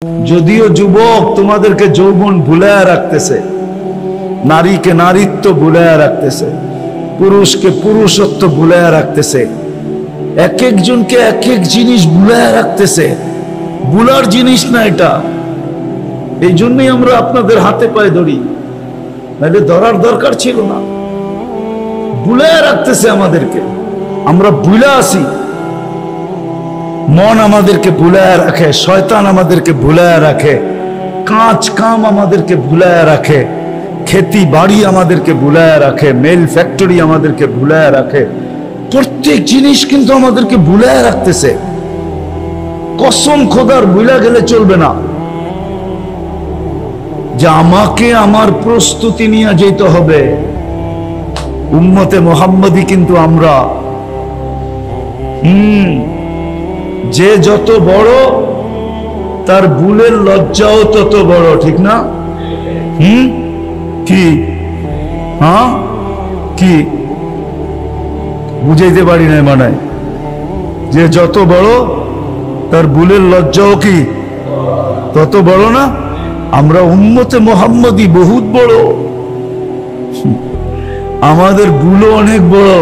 যদিও যুবক তোমাদেরকে যৌবন ভুলায়া রাখতেছে, নারীকে নারীত্ব ভুলায়া রাখতেছে, পুরুষকে পুরুষত্ব ভুলায়া রাখতেছে, এক একজনকে এক এক জিনিস ভুলায়া রাখতেছে। ভুলার জিনিস না এটা। এই জন্যই আমরা আপনাদের হাতে পায়ে ধরি, নাহলে ধরার দরকার ছিল না। ভুলায়া রাখতেছে আমাদেরকে, আমরা ভুলা আসি। মন আমাদেরকে ভুলায়া রাখে, শয়তান আমাদেরকে ভুলায়া রাখে, কাজ কাম আমাদেরকে ভুলায়া রাখে, খেতি বাড়ি আমাদেরকে ভুলায়া রাখে, মেল ফ্যাক্টরি আমাদেরকে ভুলায়া রাখে। প্রত্যেক জিনিস কিন্তু আমাদেরকে ভুলায়া রাখতেছে। কসম খোদার ভুলা গেলে চলবে না যে আমাকে আমার প্রস্তুতি নিয়ে যেতে হবে। উম্মতে মুহাম্মদী কিন্তু আমরা। যে যত বড় তার ভুলের লজ্জাও তত বড়, ঠিক না? কি কি বুঝাইতে পারি না মানে, যে যত বড় তার ভুলের লজ্জাও কি তত বড় না? আমরা উম্মতে মুহাম্মদী বহুত বড়, আমাদের ভুলও অনেক বড়।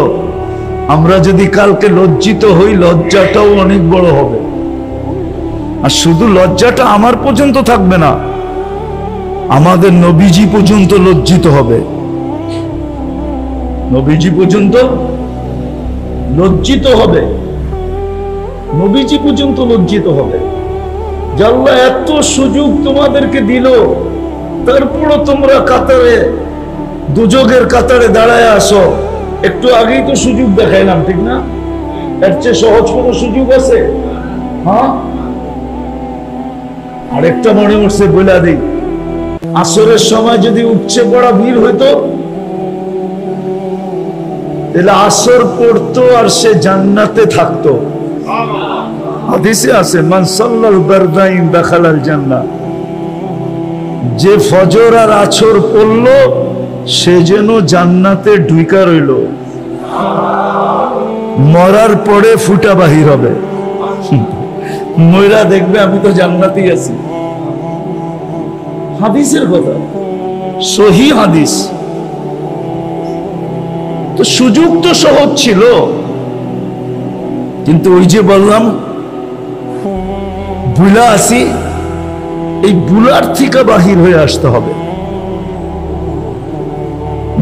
আমরা যদি কালকে লজ্জিত হই, লজ্জাটাও অনেক বড় হবে। আর শুধু লজ্জাটা আমার পর্যন্ত থাকবে না, আমাদের নবীজি পর্যন্ত লজ্জিত হবে। নবীজি পর্যন্ত লজ্জিত হবে, নবীজি পর্যন্ত লজ্জিত হবে। আল্লাহ এত সুযোগ তোমাদেরকে দিল, তারপরও তোমরা কাতারে, দুযোগের কাতারে দাঁড়ায় আসো। একটু আগেই তো সুযোগ দেখাইলাম, ঠিক না? এর চেয়ে সহজ কোনো সুযোগ আছে? আরেকটা মনে উঠছে, বইলা দিই। আসরের সময় যদি উপচে পড়া ভিড় হইতো, তাহলে আসর পড়তো আর সে জান্নাতে থাকতো। হাদিসে আছে, মান সাল্লাল বারদাইন দাখালাল জান্নাহ। যে ফজর আর আসর পড়লো সে যেন জান্নাতে ঢুইকা রইল। মরার পরে ফুটা বাহির হবে, ময়রা দেখবে আমি তো জান্নাতেই আছি। হাদিসের কথা, সহি হাদিস। তো সুযোগ তো সহজ ছিল, কিন্তু ওই যে বললাম ভুলা আসি, এই ভুলার থেকে বাহির হয়ে আসতে হবে।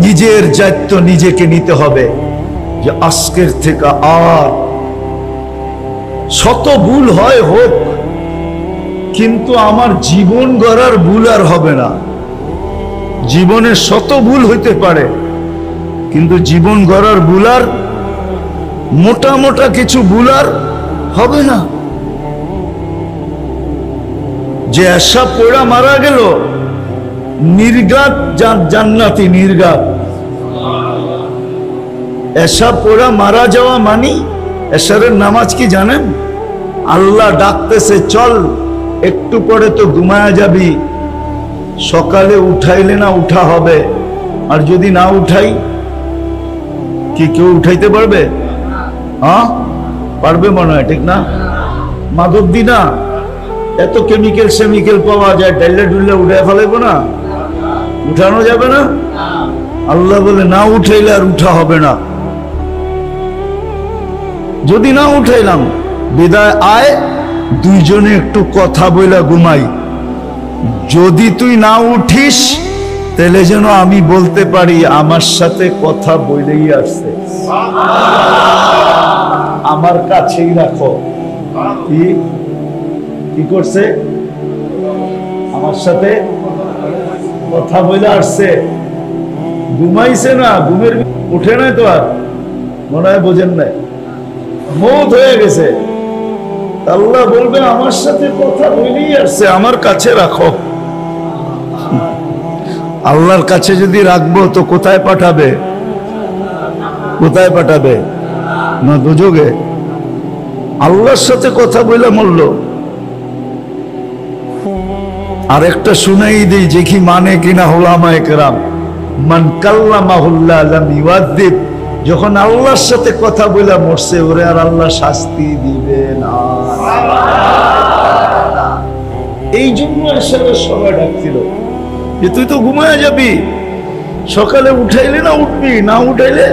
নিজের দায়িত্ব নিজেকে নিতে হবে যে আজকের থেকে আর শত ভুল হয় হোক, কিন্তু আমার জীবন গড়ার ভুল আর হবে না। জীবনে শত ভুল হইতে পারে, কিন্তু জীবন গড়ার ভুল আর, মোটা মোটা কিছু ভুল আর হবে না। যে এসা পোড়া মারা গেল, নির্ঘাত জান্নাতি, নির্ঘাত। এসা পোড়া মারা যাওয়া মানি, এশারের নামাজ কি জানেন? আল্লাহ ডাকতেছে, চল একটু পরে তো ঘুমায়া যাবি, সকালে উঠাইলে না উঠা হবে। আর যদি না উঠাই, কি কেউ উঠাইতে পারবে? পারবে মনে হয়, ঠিক না? মাদক দি না, এত কেমিক্যাল সেমিক্যাল পাওয়া যায়, ডাইলে ডুললে উঠে ফেলাইবো না? উঠানো যাবে না? আল্লাহ বলে না উঠাইলে আর উঠা হবে না। যদি না উঠাইলাম, বিদায় আয়, দুইজনে একটু কথা বইলা ঘুমাই। যদি তুই না উঠিস, তাহলে যেন আমি বলতে পারি আমার সাথে কথা বলেই আসছে, আমার কাছেই রাখো। কি করছে? আমার সাথে কথা বলে আসছে, ঘুমাইছে না, ঘুমের উঠে নাই তো আর, মনে হয় বোঝেন নাই, মৌত হয়ে গেছে। আল্লাহ বলবে আমার সাথে কথা বলেই আসছে, আমার কাছে রাখো। আল্লাহর কাছে যদি রাখবো তো কোথায় পাঠাবে? কোথায় পাঠাবে? না দুযোগে। আল্লাহর সাথে কথা বলে মরল। আর একটা শুনাই দিই, যে কি মানে কিনা উলামায়ে কেরাম, মান কাল্লামাহুল্লাহ লাম ইউআযিব। যখন আল্লাহর সাথে কথা বলে মরছে, ওরে আর আল্লাহ শাস্তি দিবে না। এই জন্য এসবের সবাই ডাকছিল যে তুই তো ঘুমায় যাবি, সকালে উঠাইলে না উঠবি, না উঠাইলে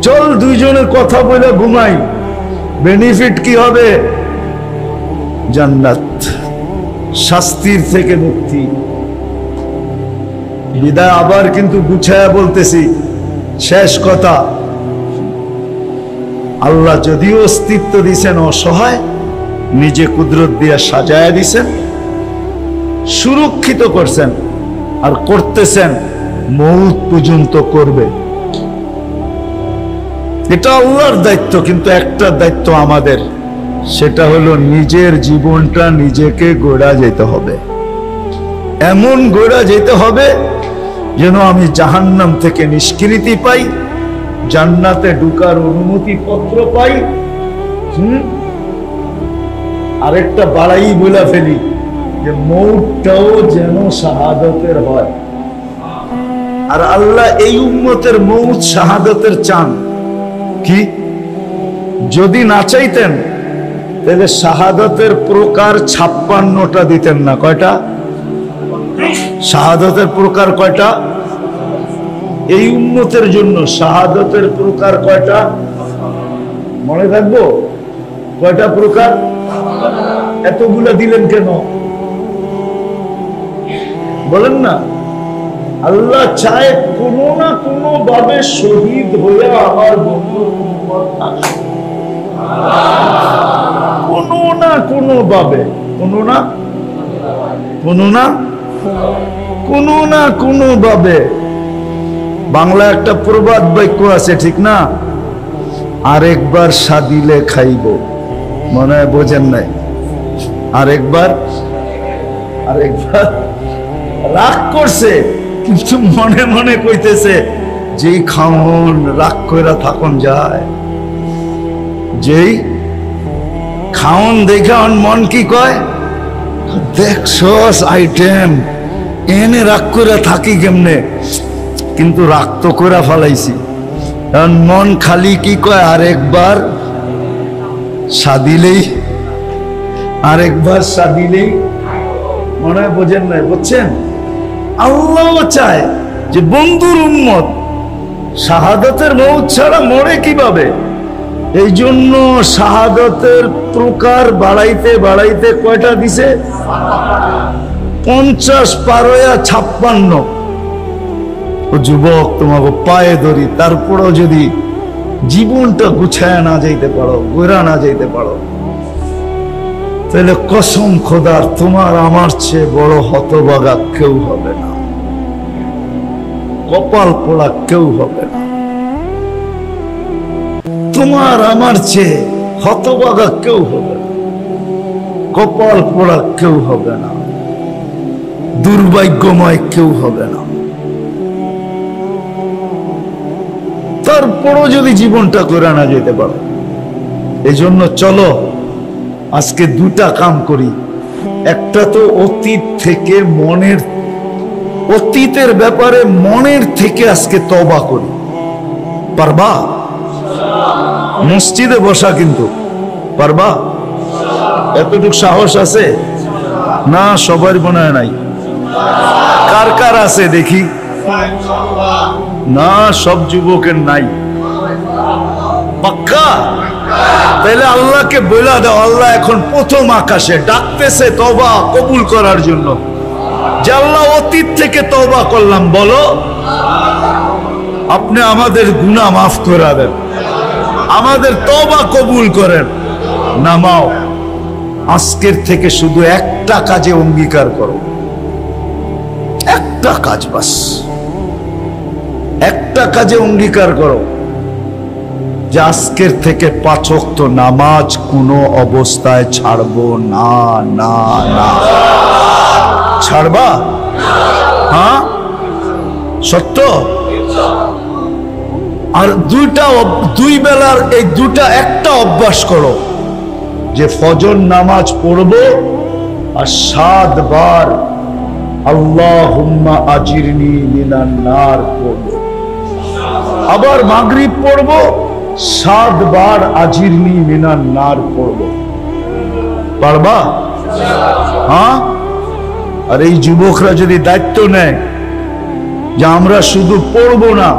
চল দুইজনের কথা বলে ঘুমাই, বেনিফিট কি হবে? জান্নাত, শাস্তির থেকে মুক্তি। বিদায় আবার কিন্তু গুছায়া বলতেছি, শেষ কথা, আল্লাহ যদিও অস্তিত্ব দিছেন অসহায়, নিজে কুদরত দিয়া সাজায়া দিছেন, সুরক্ষিত করছেন, আর করতেছেন মৌত পর্যন্ত করবে। এটা আল্লাহর দায়িত্ব, কিন্তু একটা দায়িত্ব আমাদের, সেটা হলো নিজের জীবনটা নিজেকে গড়া যেতে হবে, এমন গড়া যেতে হবে যেন আমি জাহান্নাম থেকে নিষ্কৃতি পাই, জান্নাতে ঢুকার অনুমতি পত্র পাই। আরেকটা বাড়াই বলে ফেলি যে মৌতটাও যেন শাহাদতের হয়। আর আল্লাহ এই উম্মতের মৌত শাহাদতের চান কি? যদি না চাইতেন তাহলে শাহাদতের প্রকার 56টা দিতেন না। কয়টা শাহাদতের প্রকার? কয়টা? এই উম্মতের জন্য শাহাদতের প্রকার কয়টা মনে রাখবো? কয়টা প্রকার? এতগুলা দিলেন কেন বলেন না? আল্লাহ চায় কোনো না কোনো ভাবে শহীদ হয়ে আমার বন্ধুর উম্মত আসে, কোনো না কোনো ভাবে, কোনো না কোনো ভাবে। বাংলা একটা প্রবাদ বাক্য আছে, ঠিক না? আরেকবার সাদিলে খাইব, মনে হয় বোঝেন নাই? আরেকবার রাগ করছে, কিন্তু মনে মনে কইতেছে যেই খাওন রাগ কইরা থাকুন যায়, যেই খাওন দেখা মন কি কয়, দেখছস আইটেম, এনে রাগ কইরা থাকি কেমনে, কিন্তু রাগ তো কইরা ফেলাইছি। কারণ মন খালি কি কয়, আরেকবার সাদিলেই, আরেকবার সাদিলেই। মনে হয় বোঝেন নাই? বুঝছেন? আল্লাহ চায় যে বন্ধুর উম্মত শাহাদাতের মৌত ছাড়া মরে কিভাবে। এই জন্য শাহাদাতের প্রকার বাড়াইতে বাড়াইতে কয়টা দিছে? 50 পারয়া 56। ও যুবক, তোমাকে পায়ে ধরি, তারপরও যদি জীবনটা গুছায় না যাইতে পারো, গোড়া না যাইতে পারো, তাহলে কসম খোদার তোমার আমার চেয়ে বড় হতভাগা কেউ হবে না, কপাল পোড়া কেউ হবে না। তোমার আমার চেয়ে হতভাগা কেউ হবে না, কপাল পোড়া কেউ হবে না, দুর্ভাগ্যময় কেউ হবে না। তারপরও যদি জীবনটা করে না যেতে পারো, এই জন্য চলো আজকে দুটা কাম করি। একটা তো অতীত থেকে মনের, অতীতের ব্যাপারে মনের থেকে আজকে তওবা করি। পারবা? মসজিদে বসা কিন্তু পারবা? এতটুকু সাহস আছে না? সবার মনে হয় নাই। কার কার আছে দেখি? না, সব যুবকের নাই। পাক্কা? তাহলে আল্লাহকে বলে দাও, আল্লাহ এখন প্রথম আকাশে ডাকতেছে তওবা কবুল করার জন্য। যে আল্লাহ অতীত থেকে তওবা করলাম, বলো আপনি আমাদের গুনাহ মাফ করে দেন, আমাদের তওবা কবুল করেন। নামাও, আজকের থেকে শুধু একটা কাজে অঙ্গীকার করো, একটা কাজ, বাস একটা কাজে অঙ্গীকার করো যে আজকের থেকে 5 ওয়াক্ত নামাজ কোনো অবস্থায় ছাড়বো না। না না, ছাড়বা? হ্যাঁ, সত্য? আর দুই বেলার এই দুটা একটা অভ্যাস করো যে ফজর নামাজ পড়বো আর 7 বার আল্লাহুম্মা আজিরনি মিনান নার পড়বো, আবার মাগরিব পড়বো 7 বার আজিরনি মিনান নার পড়বো। পারবা? হ্যাঁ? আর এই যুবকরা যদি দায়িত্ব নেয় যে আমরা শুধু পড়বো না,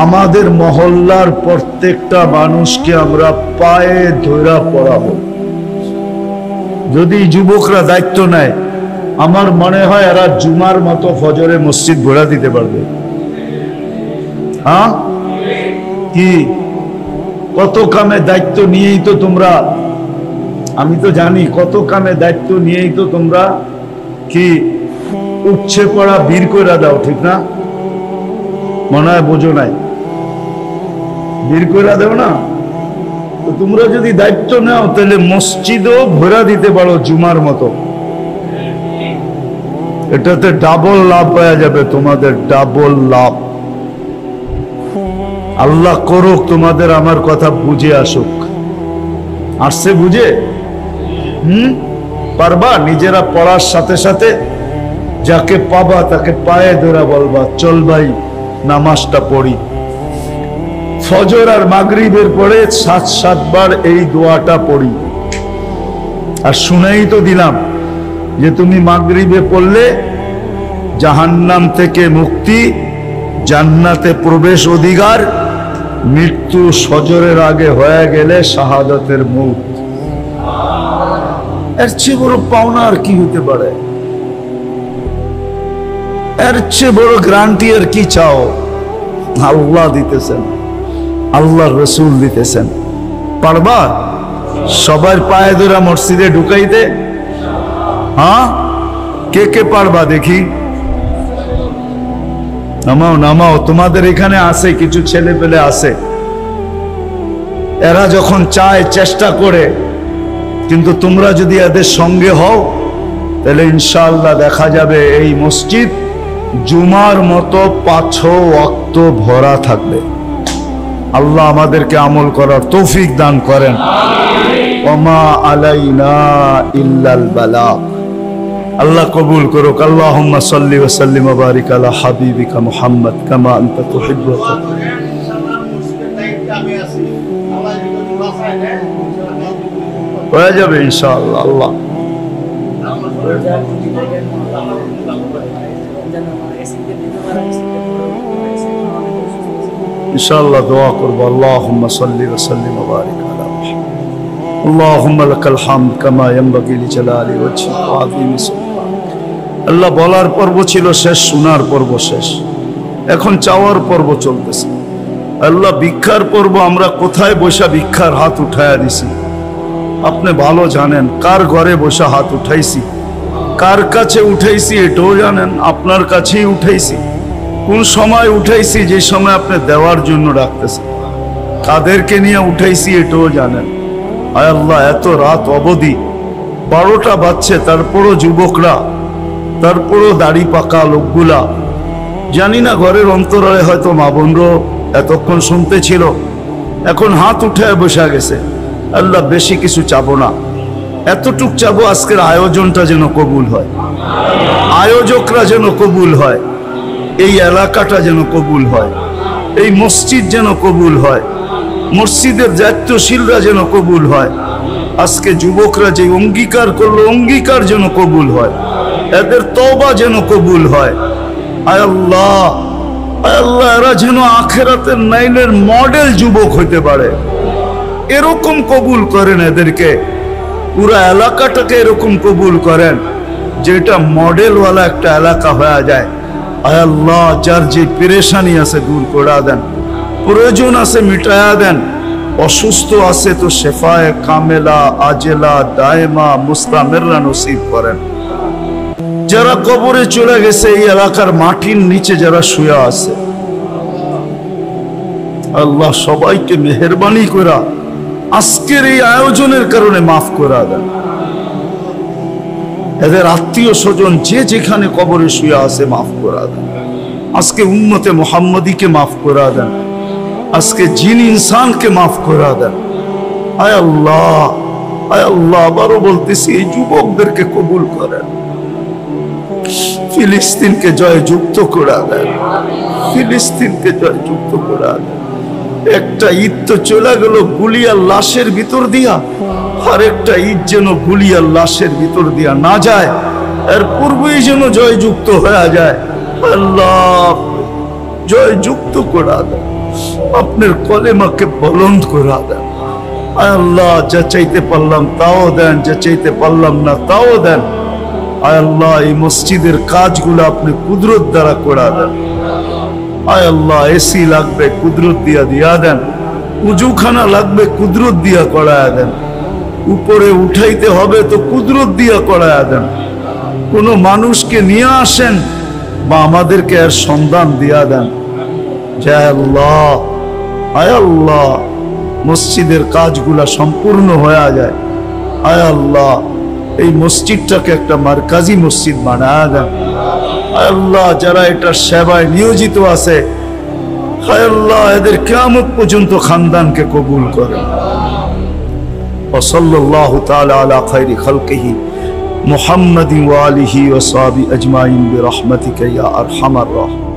আমাদের মহল্লার প্রত্যেকটা মানুষকে আমরা পায়ে ধরা পড়াবো, যদি যুবকরা দায়িত্ব নেয়, আমার মনে হয় এরা জুমার মতো ফজরে মসজিদ ঘোরা দিতে পারবে। হ্যাঁ কি কত কামে দায়িত্ব নিয়েই তো তোমরা, আমি তো জানি কত কামে দায়িত্ব নিয়েই তো তোমরা কি উচ্ছে পড়া বীর করে দাও, ঠিক না? মনে হয় বোঝো নাই, বীর করে দাও না? তো তোমরা যদি দায়িত্ব নাও তাহলে মসজিদও ভরা দিতে পারো জুমার মতো, এটাতে ডাবল লাভ পাওয়া যাবে তোমাদের, ডাবল লাভ। আল্লাহ করুক তোমাদের আমার কথা বুঝে আসুক। আসছে বুঝে? পারবা? নিজেরা পড়ার সাথে সাথে যাকে পাবা তাকে পায়ে ধরা বলবা, চল ভাই নামাজটা পড়ি। ফজর আর মাগরিবের পরে 7 বার এই দোয়াটা পড়ি। আর শুনেই তো দিলাম যে তুমি মাগরিবে পড়লে জাহান্নাম থেকে মুক্তি, জান্নাতে প্রবেশ অধিকার, মৃত্যু ফজরের আগে হয়ে গেলে শাহাদাতের মউত। এর চেয়ে বড় পাওনা আর কি হতে পারে? এর চেয়ে বড় গ্যারান্টি আর কি চাও? আল্লাহ দিতেছেন, আল্লাহ রসুল দিতেছেন। পারবা সবার পায়ে ধরা মসজিদে ঢুকাইতে? হ্যাঁ, কে কে পারবা দেখি? নামাও নামাও, তোমাদের এখানে আছে কিছু ছেলে পেলে আছে, এরা যখন চায় চেষ্টা করে, কিন্তু তোমরা যদি এদের সঙ্গে হও তাহলে ইনশাআল্লাহ দেখা যাবে এই মসজিদ জুমার মতো 5 ওয়াক্ত ভরা থাকবে। আল্লাহ আমাদেরকে আমল করার তৌফিক দান করেন। ওমা আলাইনা ইল্লাল বালাগ। আল্লাহ কবুল করুক। আল্লাহুম্মা সাল্লি ওয়া সাল্লিম ওয়া বারিক আলা হাবিবিকা মুহাম্মদ কামা আনতা তুহিব্বু। হয়ে যাবে ইনশাআল্লাহ। আল্লাহ ইনশাআল্লাহ দোয়া করব। আল্লাহুম্মা সাল্লি ওয়া সাল্লিম ওয়া বারিক আলা মুহাম্মদ। আল্লাহুম্মা লাকাল হামদ কামা ইয়ানবাগি লিজালালি ওয়াজহিকা ওয়া আযীমি সুবহানাক। আল্লাহ বলার পর্ব ছিল শেষ, শোনার পর্ব শেষ, এখন চাওয়ার পর্ব চলতেছে। আল্লাহ ভিক্ষার পর্ব আমরা কোথায় বসে ভিক্ষার হাত উঠায়া দিছি আপনি ভালো জানেন। কার ঘরে বসে হাত উঠাইছি, কার কাছে উঠাইছি এটাও জানেন, আপনার কাছেই উঠাইছি। কোন সময় উঠাইছি, যে সময় আপনি দেওয়ার জন্য রাখতেছেন। কাদেরকে নিয়ে উঠাইছি এটাও জানেন। আয় আল্লাহ, এত রাত অবধি 12টা বাজছে, তারপরও যুবকরা, তারপরও দাড়ি পাকা লোকগুলা, জানি না ঘরের অন্তরালে হয়তো মা বোনরও এতক্ষণ শুনতে ছিল, এখন হাত উঠে বসে গেছে। আল্লাহ বেশি কিছু চাবো না, এতটুক চাবো আজকের আয়োজনটা যেন কবুল হয়, আয়োজকরা যেন কবুল হয়, এই এলাকাটা যেন কবুল হয়, এই মসজিদ যেন কবুল হয়, মসজিদের দায়িত্বশীলরা যেন কবুল হয়। আজকে যুবকরা যে অঙ্গীকার করলো, অঙ্গীকার যেন কবুল হয়, এদের তওবা যেন কবুল হয়। আয় আল্লাহ, আয় আল্লাহ, এরা যেন আখিরাতের নাইলের মডেল যুবক হইতে পারে, এরকম কবুল করেন এদেরকে। পুরা এলাকাটাকে এরকম কবুল করেন যেটা মডেলওয়ালা একটা এলাকা হয়ে যায়। আয় আল্লাহ, যার যে পেরেশানি আছে দূর করে দেন, প্রয়োজন আছে মিটায়া দেন, অসুস্থ আছে তো শেফায়ে কামেলা আজেলা দায়মা মুস্তামিররা নসিব করেন। যারা কবরে চলে গেছে, এই এলাকার মাটির নিচে যারা শুয়ে আছে, আল্লাহ সবাইকে মেহেরবানি করা আজকের এই আয়োজনের কারণে মাফ করে দেন। এদের আত্মীয় স্বজন যে যেখানে কবরে শুয়ে আছে মাফ করে দেন। আজকে উম্মতে মুহাম্মদীকে মাফ করে দেন, আজকে জিন ইনসানকে মাফ করে দেন। আয় আল্লাহ, আয় আল্লাহ, আবারও বলতেছি, এই যুবকদেরকে কবুল করেন। ফিলিস্তিনকে জয়যুক্ত করে দেন, ফিলিস্তিনকে জয়যুক্ত করে দেন। একটা ঈদ তো চলে গেল গুলিয়া লাশের ভিতর দিয়া, আরেকটা ইট যেন গুলিয়ার লাশের ভিতর দিয়া না যায়, এর পূর্বেই যেন জয়যুক্ত হয়ে যায়। আল্লাহ জয়যুক্ত করা দেন, আপনার কলেমাকে বলন্দ করা দেন। আয় আল্লাহ, যা চাইতে পারলাম তাও দেন, যা চাইতে পারলাম না তাও দেন। আয় আল্লাহ, এই মসজিদের কাজগুলো আপনি কুদরত দ্বারা করা দেন। আয় আল্লাহ, এসি লাগবে কুদরত দিয়া দেন, উজুখানা লাগবে কুদরত দিয়া করায়া দেন, উপরে উঠাইতে হবে তো কুদরত দিয়া করায়া দেন। কোনো মানুষকে নিয়ে আসেন বা আমাদেরকে এর সন্ধান দিয়া দেন। জয় আল্লাহ, আয় আল্লাহ, মসজিদের কাজগুলা সম্পূর্ণ হয়ে যায়। আয় আল্লাহ, এই মসজিদটাকে একটা মারকাজি মসজিদ বানায়া দেন। আয় আল্লাহ, যারা এটার সেবায় নিয়োজিত আছে, আয় আল্লাহ, এদের কিয়ামত পর্যন্ত খানদানকে কবুল করেন। ওয়াসাল্লাল্লাহু তাআলা আলা খায়রি খালকিহি মুহাম্মাদিন ওয়া আলিহি ওয়া সাহবিহি আজমাইন বিরহমাতিকা ইয়া আরহামার রাহিমিন।